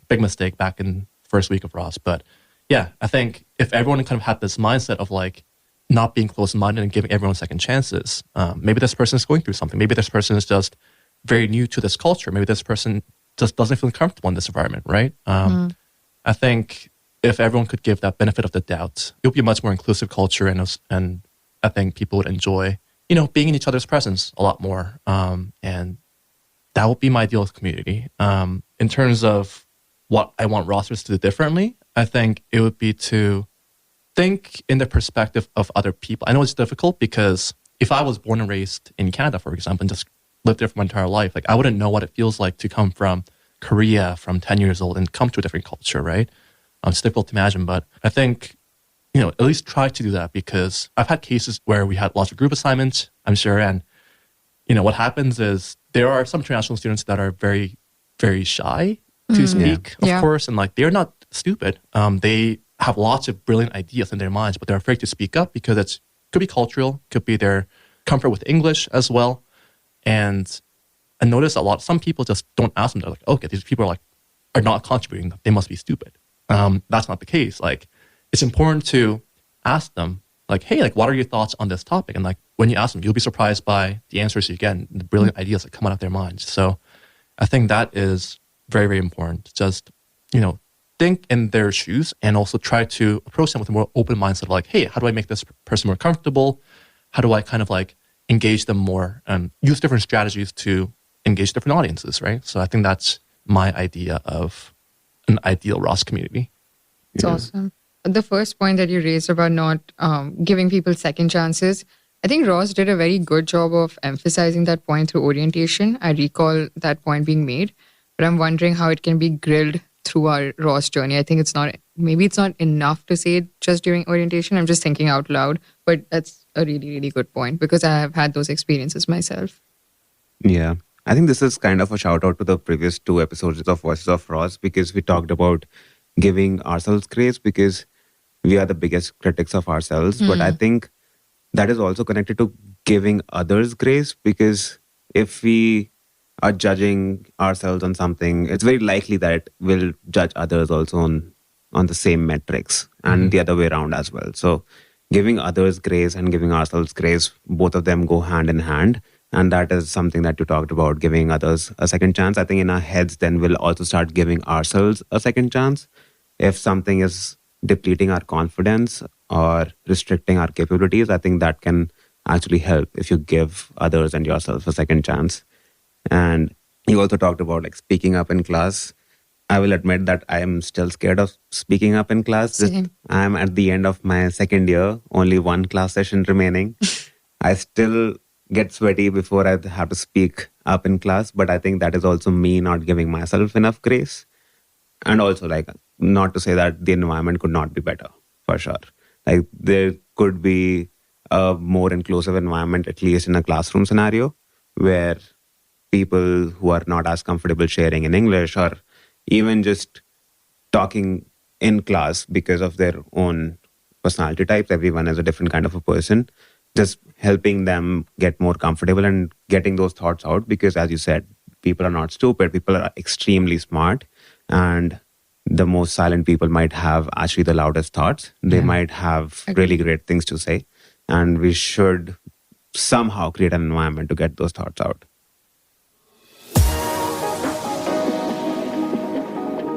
Big mistake back in first week of Ross. But yeah, I think if everyone kind of had this mindset of like not being close-minded and giving everyone second chances, maybe this person is going through something. Maybe this person is just very new to this culture. Maybe this person just doesn't feel comfortable in this environment, right? I think if everyone could give that benefit of the doubt, it would be a much more inclusive culture, and I think people would enjoy, being in each other's presence a lot more. And that would be my ideal community. In terms of what I want rosters to do differently, I think it would be to think in the perspective of other people. I know it's difficult because if I was born and raised in Canada, for example, and just lived there for my entire life, like I wouldn't know what it feels like to come from Korea from 10 years old and come to a different culture, right? It's difficult to imagine, but I think, at least try to do that, because I've had cases where we had lots of group assignments, I'm sure, and, what happens is there are some international students that are very, very shy to speak, of course, and like they're not stupid. They have lots of brilliant ideas in their minds, but they're afraid to speak up because it could be cultural, could be their comfort with English as well. And I notice some people just don't ask them. They're like, okay, these people are not contributing. They must be stupid. That's not the case. Like, it's important to ask them, like, hey, like, what are your thoughts on this topic? And like, when you ask them, you'll be surprised by the answers you get and the brilliant ideas that come out of their minds. So I think that is very, very important. Just, think in their shoes and also try to approach them with a more open mindset of like, hey, how do I make this person more comfortable? How do I kind of like engage them more and use different strategies to engage different audiences, right? So I think that's my idea of an ideal Ross community. It's awesome. The first point that you raised about not giving people second chances, I think Ross did a very good job of emphasizing that point through orientation. I recall that point being made, but I'm wondering how it can be grilled through our Ross journey. I think maybe it's not enough to say it just during orientation. I'm just thinking out loud, but that's a really, really good point because I have had those experiences myself. Yeah. I think this is kind of a shout out to the previous 2 episodes of Voices of Ross because we talked about giving ourselves grace because we are the biggest critics of ourselves. But I think that is also connected to giving others grace because if we are judging ourselves on something, it's very likely that we'll judge others also on the same metrics and the other way around as well. So giving others grace and giving ourselves grace, both of them go hand in hand. And that is something that you talked about, giving others a second chance. I think in our heads, then we'll also start giving ourselves a second chance. If something is depleting our confidence or restricting our capabilities, I think that can actually help if you give others and yourself a second chance. And you also talked about like speaking up in class. I will admit that I am still scared of speaking up in class. I'm at the end of my second year, only one class session remaining. I still get sweaty before I have to speak up in class, but I think that is also me not giving myself enough grace. And also, like, not to say that the environment could not be better, for sure. Like, there could be a more inclusive environment, at least in a classroom scenario, where people who are not as comfortable sharing in English or even just talking in class because of their own personality types, everyone is a different kind of a person, just helping them get more comfortable and getting those thoughts out. Because as you said, people are not stupid, people are extremely smart, and the most silent people might have actually the loudest thoughts. They might have really great things to say, and we should somehow create an environment to get those thoughts out.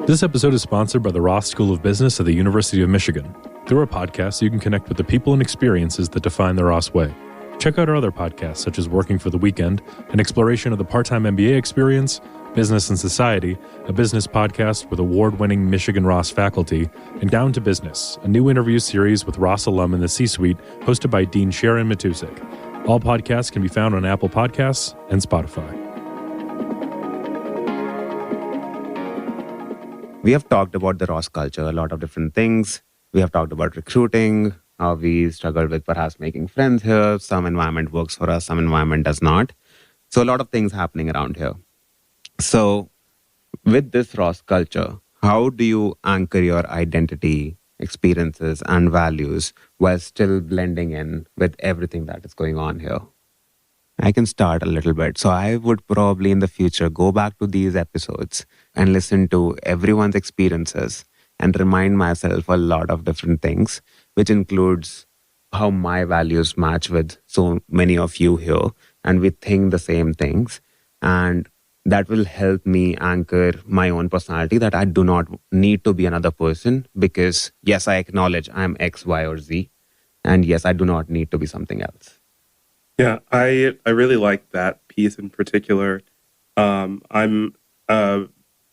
This episode is sponsored by the Ross School of Business at the University of Michigan. Through our podcast, you can connect with the people and experiences that define the Ross way. Check out our other podcasts, such as Working for the Weekend, an exploration of the part-time MBA experience, Business and Society, a business podcast with award-winning Michigan Ross faculty, and Down to Business, a new interview series with Ross alum in the C-suite, hosted by Dean Sharon Matusik. All podcasts can be found on Apple Podcasts and Spotify. We have talked about the Ross culture, a lot of different things. We have talked about recruiting, how we struggle with perhaps making friends here. Some environment works for us, some environment does not. So a lot of things happening around here. So with this Ross culture, how do you anchor your identity, experiences, and values while still blending in with everything that is going on here? I can start a little bit. So I would probably in the future go back to these episodes and listen to everyone's experiences and remind myself a lot of different things, which includes how my values match with so many of you here, and we think the same things. And that will help me anchor my own personality, that I do not need to be another person because, yes, I acknowledge I'm X, Y, or Z. And yes, I do not need to be something else. Yeah, I really like that piece in particular. I'm a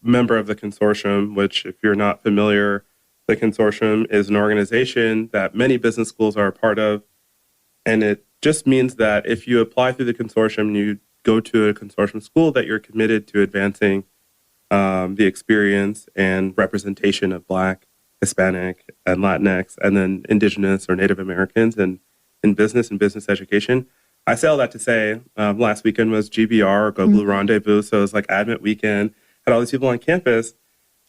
member of the consortium, which, if you're not familiar, the consortium is an organization that many business schools are a part of. And it just means that if you apply through the consortium and you go to a consortium school, that you're committed to advancing the experience and representation of Black, Hispanic, and Latinx, and then Indigenous or Native Americans in business and business education. I say all that to say, last weekend was GBR, or Go Blue Rendezvous, so it was like Admit Weekend, had all these people on campus,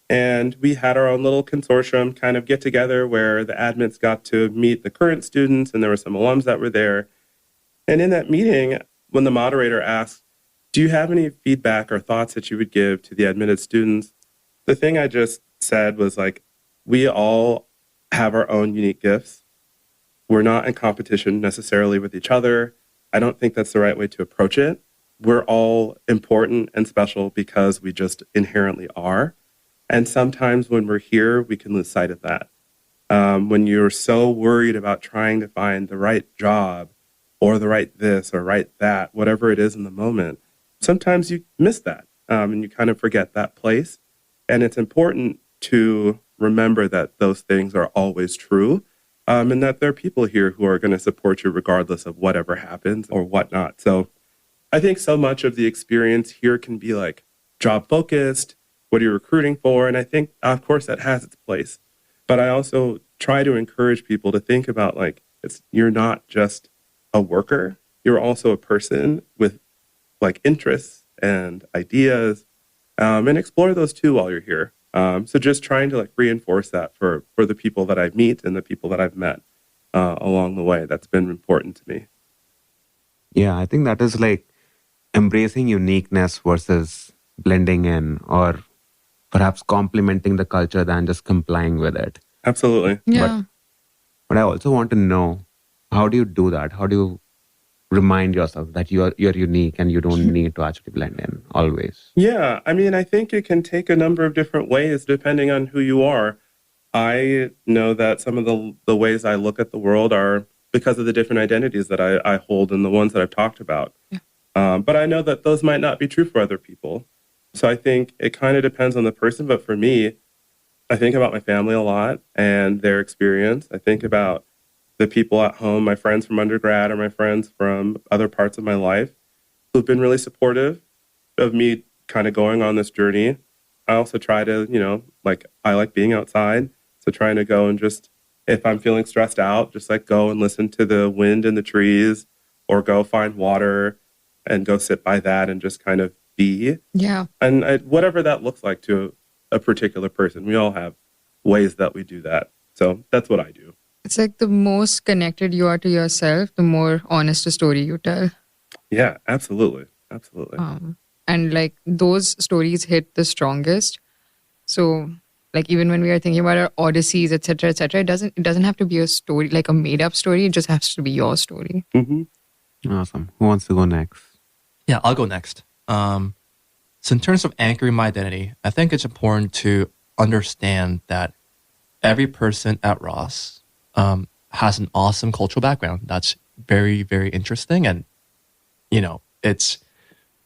and we had our own little consortium kind of get together where the admins got to meet the current students, and there were some alums that were there. And in that meeting, when the moderator asked, do you have any feedback or thoughts that you would give to the admitted students? The thing I just said was like, we all have our own unique gifts. We're not in competition necessarily with each other. I don't think that's the right way to approach it. We're all important and special because we just inherently are. And sometimes when we're here, we can lose sight of that. When you're so worried about trying to find the right job or the right this or right that, whatever it is in the moment, sometimes you miss that and you kind of forget that place. And it's important to remember that those things are always true. And that there are people here who are going to support you regardless of whatever happens or whatnot. So I think so much of the experience here can be like job focused, What are you recruiting for? And I think, of course, that has its place. But I also try to encourage people to think about like, you're not just a worker. You're also a person with like interests and ideas, and explore those too while you're here. So just trying to like reinforce that for the people that I meet and the people that I've met along the way. That's been important to me. Yeah, I think that is like embracing uniqueness versus blending in, or perhaps complementing the culture than just complying with it. Absolutely. Yeah. But I also want to know, how do you do that? How do you remind yourself that you're unique and you don't need to actually blend in always? Yeah, I mean, I think it can take a number of different ways depending on who you are. I know that some of the ways I look at the world are because of the different identities that I hold and the ones that I've talked about. Yeah. But I know that those might not be true for other people. So I think it kind of depends on the person. But for me, I think about my family a lot and their experience. I think about the people at home, my friends from undergrad or my friends from other parts of my life who've been really supportive of me kind of going on this journey. I also try to, I like being outside. So trying to go and just, if I'm feeling stressed out, just like go and listen to the wind in the trees, or go find water and go sit by that and just kind of be. Yeah. And whatever that looks like to a particular person, we all have ways that we do that. So that's what I do. It's like the most connected you are to yourself, the more honest a story you tell. Yeah, absolutely. Absolutely. And like those stories hit the strongest. So like even when we are thinking about our odysseys, etc., it doesn't have to be a story, like a made up story. It just has to be your story. Mm-hmm. Awesome. Who wants to go next? Yeah, I'll go next. So in terms of anchoring my identity, I think it's important to understand that every person at Ross has an awesome cultural background that's very, very interesting, and it's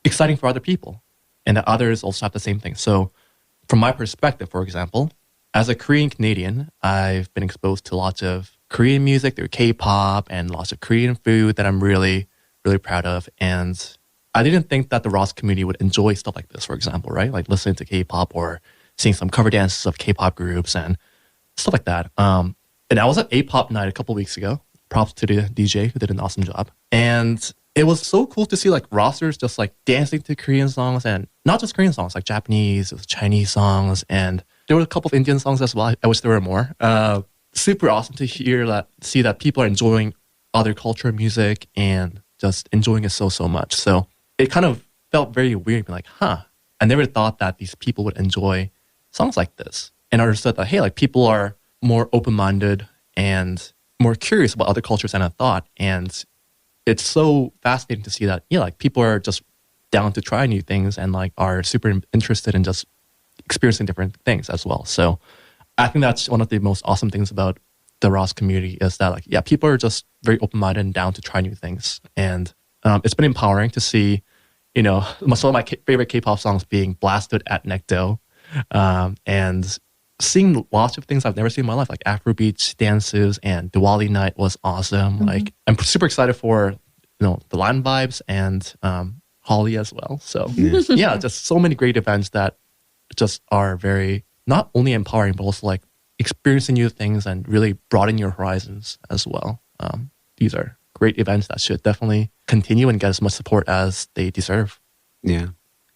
exciting for other people, and that others also have the same thing. So from my perspective, for example, as a Korean Canadian, I've been exposed to lots of Korean music through K-pop and lots of Korean food that I'm really, really proud of. And I didn't think that the Ross community would enjoy stuff like this, for example, right? Like listening to K-pop or seeing some cover dances of K-pop groups and stuff like that. And I was at A-pop night a couple weeks ago. Props to the DJ who did an awesome job. And it was so cool to see like rosters just like dancing to Korean songs, and not just Korean songs, like Japanese, it was Chinese songs, and there were a couple of Indian songs as well. I wish there were more. Super awesome to see that people are enjoying other culture music and just enjoying it so much. So it kind of felt very weird, like, I never thought that these people would enjoy songs like this. And I understood that, hey, like people are more open-minded and more curious about other cultures than I thought. And it's so fascinating to see that, like people are just down to try new things and like are super interested in just experiencing different things as well. So I think that's one of the most awesome things about the Ross community is that like, yeah, people are just very open-minded and down to try new things. And it's been empowering to see, some of my favorite K-pop songs being blasted at Necto, and seeing lots of things I've never seen in my life, like Afrobeats dances, and Diwali night was awesome. Mm-hmm. Like I'm super excited for the Latin vibes and Holly as well. So yeah, just so many great events that just are very not only empowering but also like experiencing new things and really broadening your horizons as well. These are great events that should definitely continue and get as much support as they deserve. Yeah,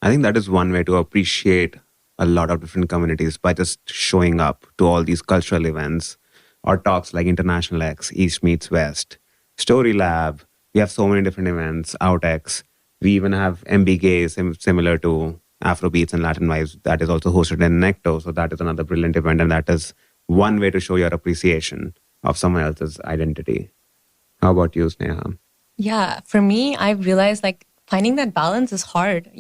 I think that is one way to appreciate a lot of different communities by just showing up to all these cultural events or talks like International X, East Meets West, Story Lab. We have so many different events, OutX. We even have MB Gays, similar to Afrobeats and Latin Vibes, that is also hosted in Necto. So that is another brilliant event, and that is one way to show your appreciation of someone else's identity. How about you, Sneha? Yeah, for me, I've realized like finding that balance is hard.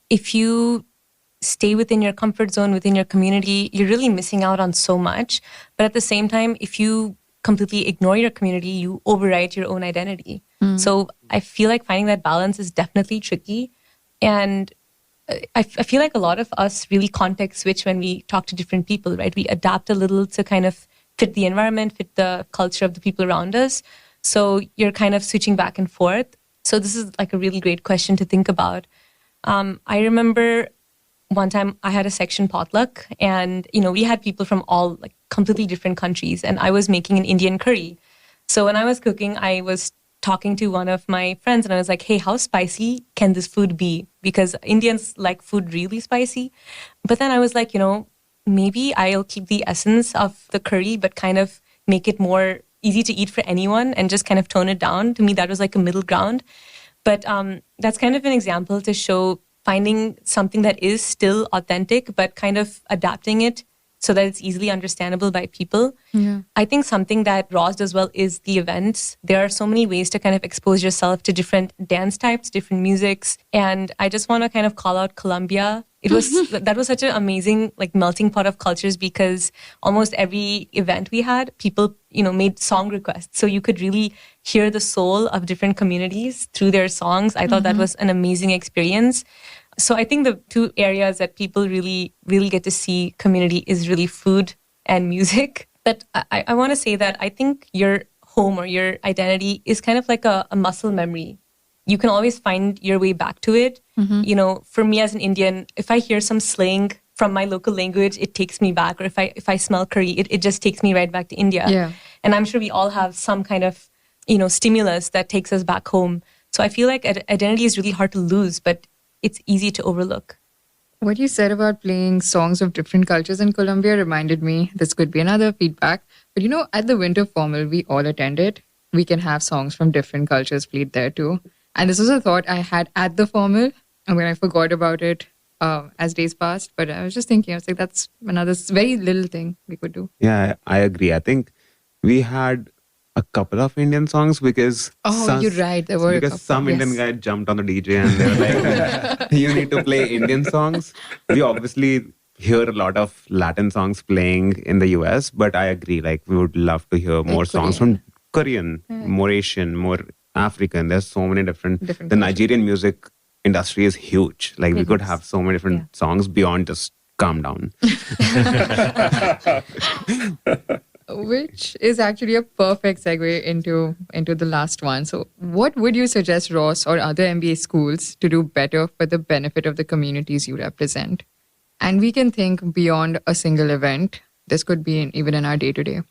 If you stay within your comfort zone, within your community, you're really missing out on so much. But at the same time, if you completely ignore your community, you overwrite your own identity. So I feel like finding that balance is definitely tricky. And I feel like a lot of us really context switch when we talk to different people, right? We adapt a little to kind of fit the environment, fit the culture of the people around us. So you're kind of switching back and forth. So this is like a really great question to think about. I remember one time I had a section potluck, and we had people from all like completely different countries, and I was making an Indian curry. So when I was cooking, I was talking to one of my friends, and I was like, hey, how spicy can this food be? Because Indians like food really spicy. But then I was like, maybe I'll keep the essence of the curry, but kind of make it more easy to eat for anyone and just kind of tone it down. To me, that was like a middle ground. But that's kind of an example to show finding something that is still authentic, but kind of adapting it so that it's easily understandable by people. Yeah. I think something that Ross does well is the events. There are so many ways to kind of expose yourself to different dance types, different musics. And I just want to kind of call out Colombia. That was such an amazing like melting pot of cultures, because almost every event we had, people, made song requests. So you could really hear the soul of different communities through their songs. I thought that was an amazing experience. So I think the two areas that people really, really get to see community is really food and music. But I want to say that I think your home or your identity is kind of like a muscle memory. You can always find your way back to it. For me as an Indian, if I hear some slang from my local language, it takes me back. Or if I smell curry, it just takes me right back to India. Yeah. And I'm sure we all have some kind of, stimulus that takes us back home. So I feel like identity is really hard to lose, but it's easy to overlook. What you said about playing songs of different cultures in Colombia reminded me, this could be another feedback, but at the winter formal we all attended, we can have songs from different cultures played there too. And this was a thought I had at the formal, and when I forgot about it as days passed, but I was just thinking, I was like, that's another very little thing we could do. Yeah, I agree. I think we had a couple of Indian songs because You're right. There were because some Indian guy jumped on the DJ and they were like, you need to play Indian songs. We obviously hear a lot of Latin songs playing in the US, but I agree, like we would love to hear more songs from Korean, more Asian, more African. There's so many different the Nigerian music industry is huge. Like we could have so many different songs beyond just Calm Down. Which is actually a perfect segue into the last one. So what would you suggest Ross or other MBA schools to do better for the benefit of the communities you represent? And we can think beyond a single event. This could be even in our day-to-day.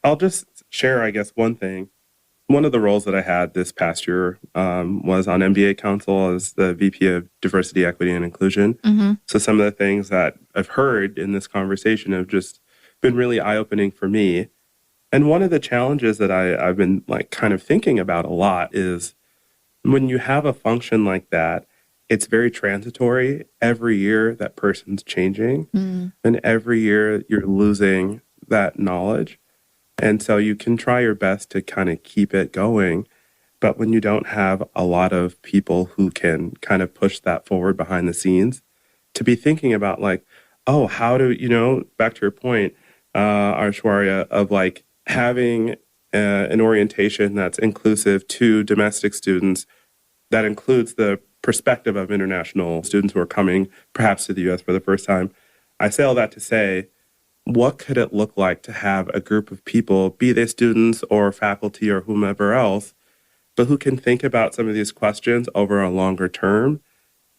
I'll just share, I guess, one thing. One of the roles that I had this past year was on MBA Council as the VP of Diversity, Equity, and Inclusion. So some of the things that I've heard in this conversation have just been really eye-opening for me. And one of the challenges that I've been like kind of thinking about a lot is when you have a function like that, it's very transitory. Every year that person's changing, and every year you're losing that knowledge. And so you can try your best to kind of keep it going. But when you don't have a lot of people who can kind of push that forward behind the scenes, to be thinking about like, oh, how do, back to your point, Aishwarya, of like having an orientation that's inclusive to domestic students, that includes the perspective of international students who are coming perhaps to the U.S. for the first time. I say all that to say, what could it look like to have a group of people, be they students or faculty or whomever else, but who can think about some of these questions over a longer term?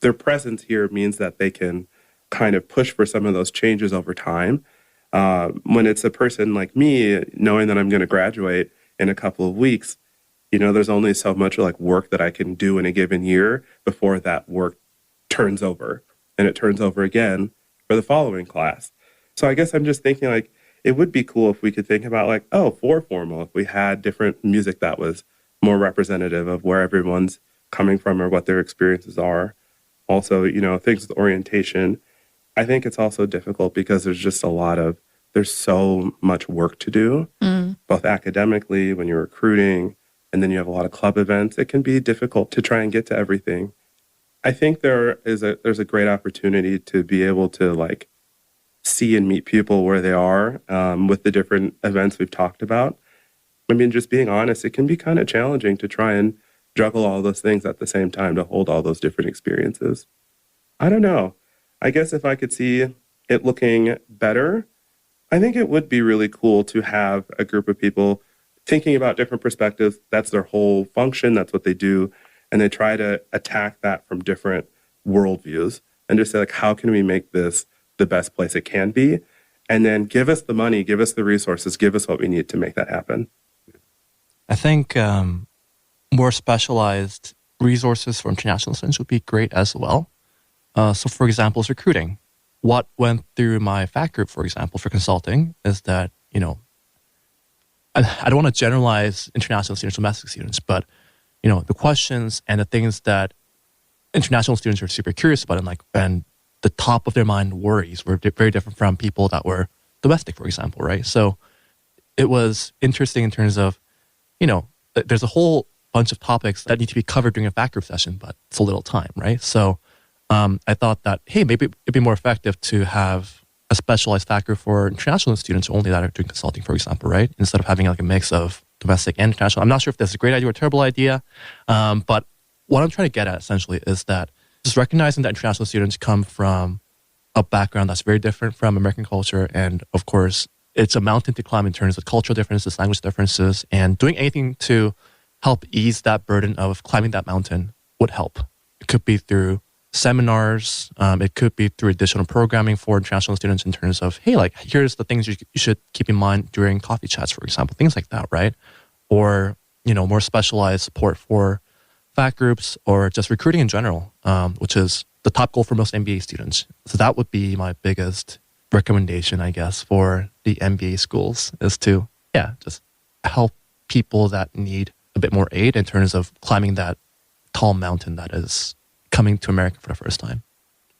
Their presence here means that they can kind of push for some of those changes over time. When it's a person like me, knowing that I'm going to graduate in a couple of weeks, there's only so much like work that I can do in a given year before that work turns over, and it turns over again for the following class. So I guess I'm just thinking like it would be cool if we could think about like, for formal, if we had different music that was more representative of where everyone's coming from or what their experiences are. Also, things with orientation. I think it's also difficult because there's so much work to do, both academically when you're recruiting, and then you have a lot of club events. It can be difficult to try and get to everything. I think there's a great opportunity to be able to like see and meet people where they are with the different events we've talked about. I mean, just being honest, it can be kind of challenging to try and juggle all those things at the same time, to hold all those different experiences. I don't know. I guess if I could see it looking better, I think it would be really cool to have a group of people thinking about different perspectives. That's their whole function. That's what they do. And they try to attack that from different worldviews. and just say, like, how can we make this the best place it can be? And then give us the money, give us the resources, give us what we need to make that happen. I think more specialized resources for international students would be great as well. So, for example, is recruiting. What went through my fact group, for example, for consulting is that, I don't want to generalize international students, domestic students, but, the questions and the things that international students are super curious about and the top of their mind worries were very different from people that were domestic, for example, right? So it was interesting in terms of, there's a whole bunch of topics that need to be covered during a fact group session, but it's a little time, right? So I thought that, hey, maybe it'd be more effective to have a specialized fact group for international students only that are doing consulting, for example, right? Instead of having like a mix of domestic and international. I'm not sure if that's a great idea or a terrible idea, but what I'm trying to get at essentially is that just recognizing that international students come from a background that's very different from American culture. And of course, it's a mountain to climb in terms of cultural differences, language differences, and doing anything to help ease that burden of climbing that mountain would help. It could be through seminars. It could be through additional programming for international students in terms of, hey, like, here's the things you should keep in mind during coffee chats, for example, things like that, right? Or, more specialized support for fact groups or just recruiting in general, which is the top goal for most MBA students. So that would be my biggest recommendation, I guess, for the MBA schools is to, just help people that need a bit more aid in terms of climbing that tall mountain that is coming to America for the first time.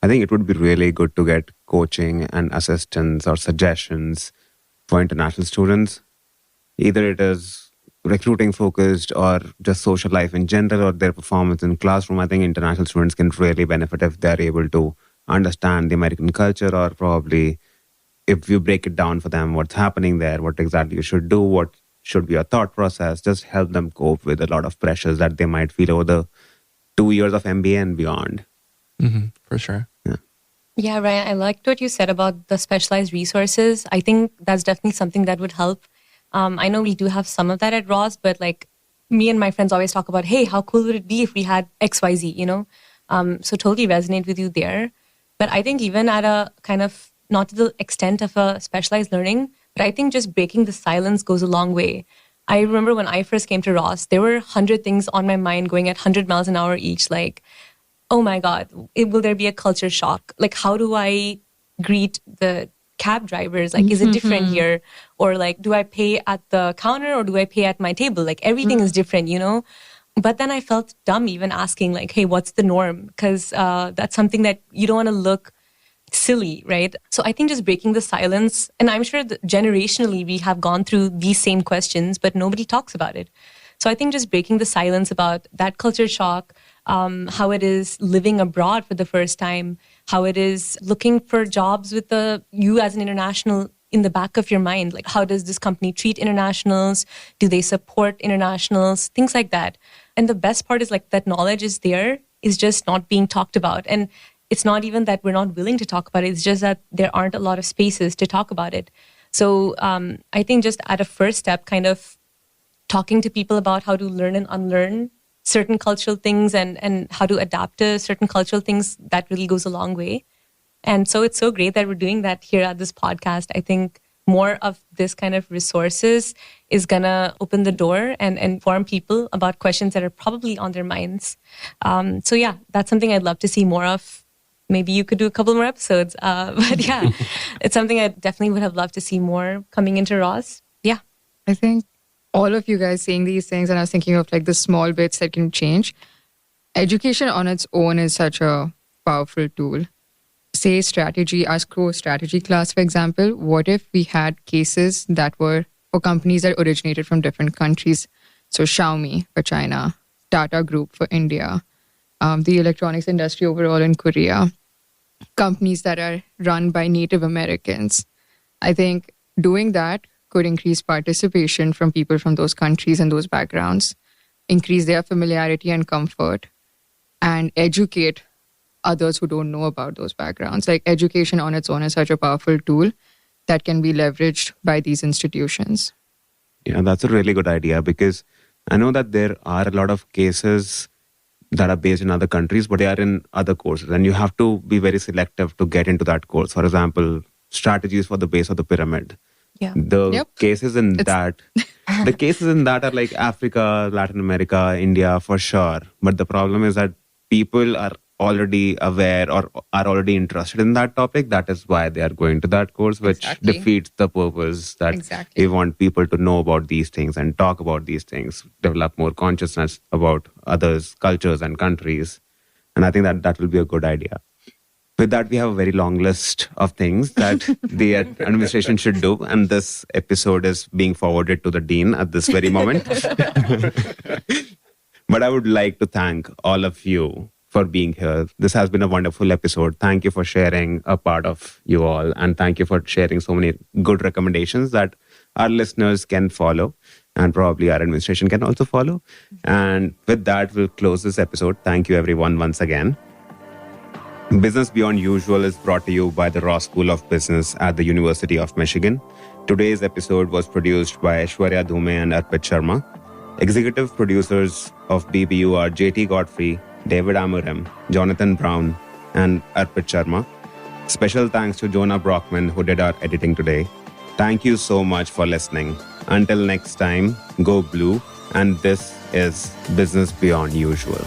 I think it would be really good to get coaching and assistance or suggestions for international students. Either it is recruiting focused or just social life in general or their performance in classroom. I think international students can really benefit if they're able to understand the American culture, or probably if you break it down for them, what's happening there, what exactly you should do, what should be your thought process, just help them cope with a lot of pressures that they might feel over the 2 years of MBA and beyond. Mm-hmm, for sure. Yeah, Ryan, I liked what you said about the specialized resources. I think that's definitely something that would help. I know we do have some of that at Ross, but like me and my friends always talk about, hey, how cool would it be if we had XYZ, So totally resonate with you there. But I think even at a kind of, not to the extent of a specialized learning, but I think just breaking the silence goes a long way. I remember when I first came to Ross, there were 100 things on my mind going at 100 miles an hour each. Like, oh my God, will there be a culture shock? Like, how do I greet the cab drivers? Like, is it different here? Or like, do I pay at the counter or do I pay at my table? Like, everything is different, But then I felt dumb even asking like, hey, what's the norm? Because that's something that you don't want to look silly, right? So I think just breaking the silence, and I'm sure that generationally we have gone through these same questions, but nobody talks about it. So I think just breaking the silence about that culture shock, how it is living abroad for the first time, how it is looking for jobs with you as an international in the back of your mind. Like, how does this company treat internationals? Do they support internationals? Things like that. And the best part is like that knowledge is there, is just not being talked about. And it's not even that we're not willing to talk about it. It's just that there aren't a lot of spaces to talk about it. So I think just at a first step, kind of talking to people about how to learn and unlearn certain cultural things and how to adapt to certain cultural things, that really goes a long way. And so it's so great that we're doing that here at this podcast. I think more of this kind of resources is going to open the door and inform people about questions that are probably on their minds. So yeah, that's something I'd love to see more of. Maybe you could do a couple more episodes. But yeah, it's something I definitely would have loved to see more coming into Ross. Yeah. I think all of you guys saying these things, and I was thinking of like the small bits that can change. Education on its own is such a powerful tool. Say strategy, our core strategy class, for example, what if we had cases that were for companies that originated from different countries? So Xiaomi for China, Tata Group for India, the electronics industry overall in Korea, companies that are run by Native Americans. I think doing that could increase participation from people from those countries and those backgrounds, increase their familiarity and comfort, and educate others who don't know about those backgrounds. Like, education on its own is such a powerful tool that can be leveraged by these institutions. Yeah, that's a really good idea, because I know that there are a lot of cases that are based in other countries, but they are in other courses. And you have to be very selective to get into that course. For example, strategies for the base of the pyramid. Yeah. The cases in that are like Africa, Latin America, India for sure. But the problem is that people are already aware or are already interested in that topic. That is why they are going to that course, which defeats the purpose that we want people to know about these things and talk about these things, develop more consciousness about others, cultures and countries. And I think that will be a good idea. With that, we have a very long list of things that the administration should do. And this episode is being forwarded to the dean at this very moment. But I would like to thank all of you for being here. This has been a wonderful episode. Thank you for sharing a part of you all. And thank you for sharing so many good recommendations that our listeners can follow and probably our administration can also follow. And with that, we'll close this episode. Thank you, everyone, once again. Business Beyond Usual is brought to you by the Ross School of Business at the University of Michigan. Today's episode was produced by Aishwarya Dhume and Arpit Sharma. Executive producers of BBU are JT Godfrey, David Amorim, Jonathan Brown, and Arpit Sharma. Special thanks to Jonah Brockman, who did our editing today. Thank you so much for listening. Until next time, go blue. And this is Business Beyond Usual.